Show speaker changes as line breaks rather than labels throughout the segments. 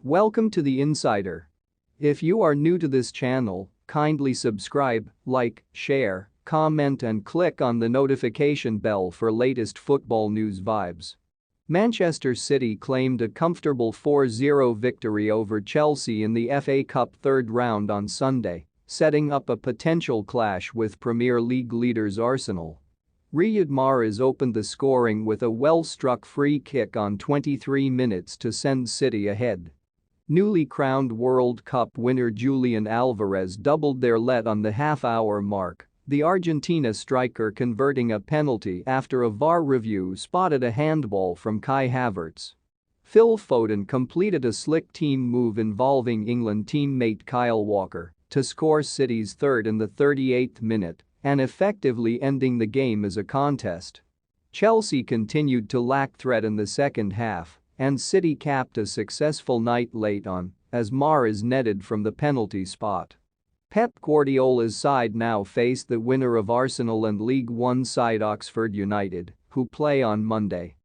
Welcome to The Insider. If you are new to this channel, kindly subscribe, like, share, comment and click on the notification bell for latest football news vibes. Manchester City claimed a comfortable 4-0 victory over Chelsea in the FA Cup third round on Sunday, setting up a potential clash with Premier League leaders Arsenal. Riyad Mahrez opened the scoring with a well-struck free kick on 23 minutes to send City ahead. Newly crowned World Cup winner Julian Alvarez doubled their lead on the half-hour mark, the Argentina striker converting a penalty after a VAR review spotted a handball from Kai Havertz. Phil Foden completed a slick team move involving England teammate Kyle Walker to score City's third in the 38th minute and effectively ending the game as a contest. Chelsea continued to lack threat in the second half, and City capped a successful night late on as Mahrez netted from the penalty spot. Pep Guardiola's side now face the winner of Arsenal and League One side Oxford United, who play on Monday.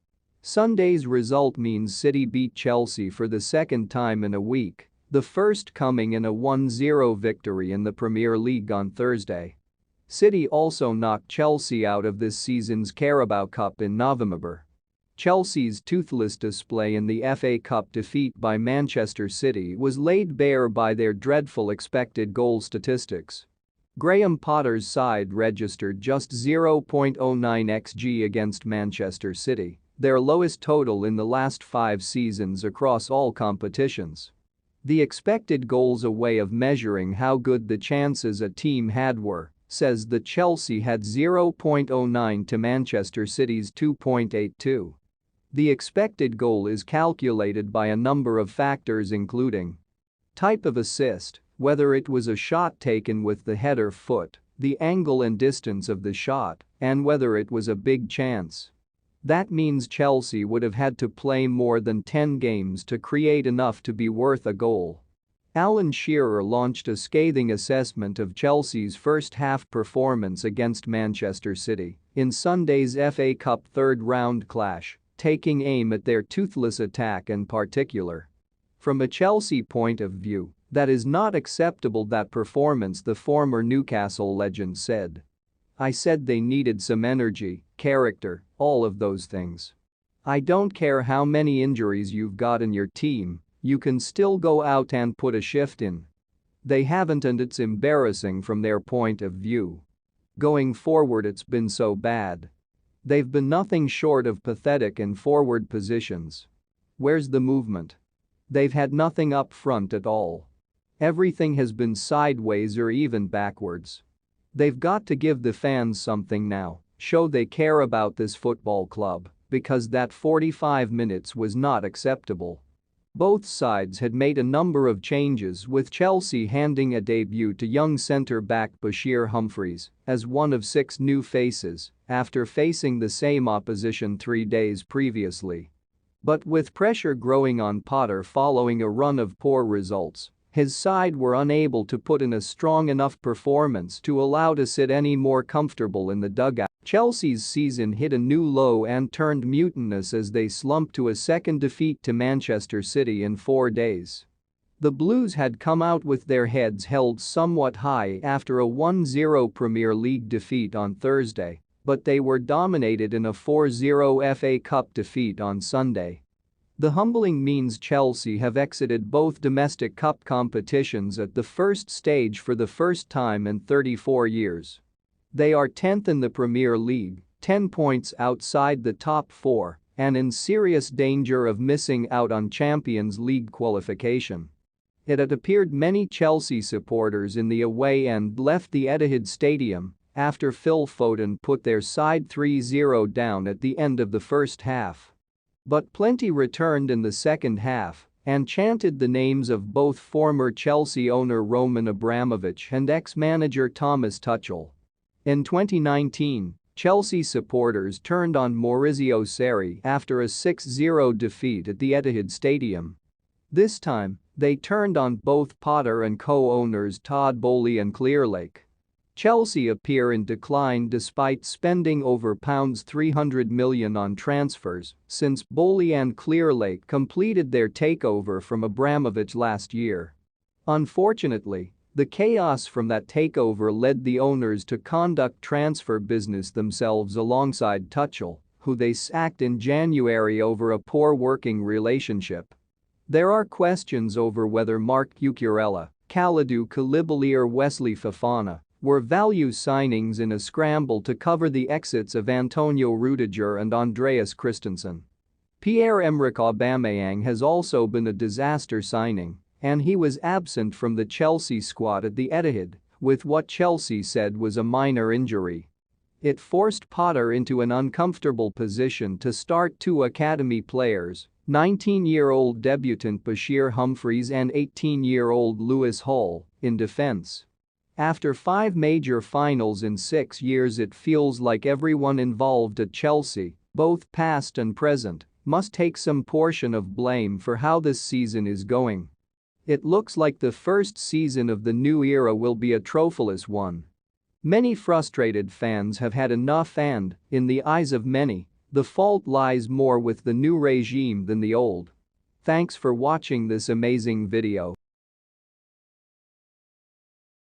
Sunday's result means City beat Chelsea for the second time in a week, the first coming in a 1-0 victory in the Premier League on Thursday. City also knocked Chelsea out of this season's Carabao Cup in November. Chelsea's toothless display in the FA Cup defeat by Manchester City was laid bare by their dreadful expected goal statistics. Graham Potter's side registered just 0.09 xG against Manchester City, their lowest total in the last 5 seasons across all competitions. The expected goals, a way of measuring how good the chances a team had were, says that Chelsea had 0.09 to Manchester City's 2.82. The expected goal is calculated by a number of factors including type of assist, whether it was a shot taken with the head or foot, the angle and distance of the shot, and whether it was a big chance. That means Chelsea would have had to play more than 10 games to create enough to be worth a goal. Alan Shearer launched a scathing assessment of Chelsea's first-half performance against Manchester City in Sunday's FA Cup third-round clash, taking aim at their toothless attack in particular. From a Chelsea point of view, that is not acceptable, that performance, the former Newcastle legend said. I said they needed some energy, character, all of those things. I don't care how many injuries you've got in your team, you can still go out and put a shift in. They haven't, and it's embarrassing from their point of view. Going forward, it's been so bad. They've been nothing short of pathetic in forward positions. Where's the movement? They've had nothing up front at all. Everything has been sideways or even backwards. They've got to give the fans something now, show they care about this football club, because that 45 minutes was not acceptable. Both sides had made a number of changes, with Chelsea handing a debut to young centre-back Bashir Humphreys as one of 6 new faces after facing the same opposition 3 days previously. But with pressure growing on Potter following a run of poor results, his side were unable to put in a strong enough performance to allow to sit any more comfortable in the dugout. Chelsea's season hit a new low and turned mutinous as they slumped to a second defeat to Manchester City in 4 days. The Blues had come out with their heads held somewhat high after a 1-0 Premier League defeat on Thursday, but they were dominated in a 4-0 FA Cup defeat on Sunday. The humbling means Chelsea have exited both domestic cup competitions at the first stage for the first time in 34 years. They are 10th in the Premier League, 10 points outside the top 4, and in serious danger of missing out on Champions League qualification. It had appeared many Chelsea supporters in the away end left the Etihad Stadium after Phil Foden put their side 3-0 down at the end of the first half. But plenty returned in the second half and chanted the names of both former Chelsea owner Roman Abramovich and ex-manager Thomas Tuchel. In 2019, Chelsea supporters turned on Maurizio Sarri after a 6-0 defeat at the Etihad Stadium. This time, they turned on both Potter and co-owners Todd Boehly and Clearlake. Chelsea appear in decline despite spending over £300 million on transfers since Bowley and Clearlake completed their takeover from Abramovich last year. Unfortunately, the chaos from that takeover led the owners to conduct transfer business themselves alongside Tuchel, who they sacked in January over a poor working relationship. There are questions over whether Marc Cucurella, Kalidou Koulibaly or Wesley Fofana were value signings in a scramble to cover the exits of Antonio Rudiger and Andreas Christensen. Pierre-Emerick Aubameyang has also been a disaster signing, and he was absent from the Chelsea squad at the Etihad with what Chelsea said was a minor injury. It forced Potter into an uncomfortable position to start two academy players, 19-year-old debutant Bashir Humphreys and 18-year-old Lewis Hall, in defense. After 5 major finals in 6 years, it feels like everyone involved at Chelsea, both past and present, must take some portion of blame for how this season is going. It looks like the first season of the new era will be a trophyless one. Many frustrated fans have had enough and, in the eyes of many, the fault lies more with the new regime than the old. Thanks for watching this amazing video.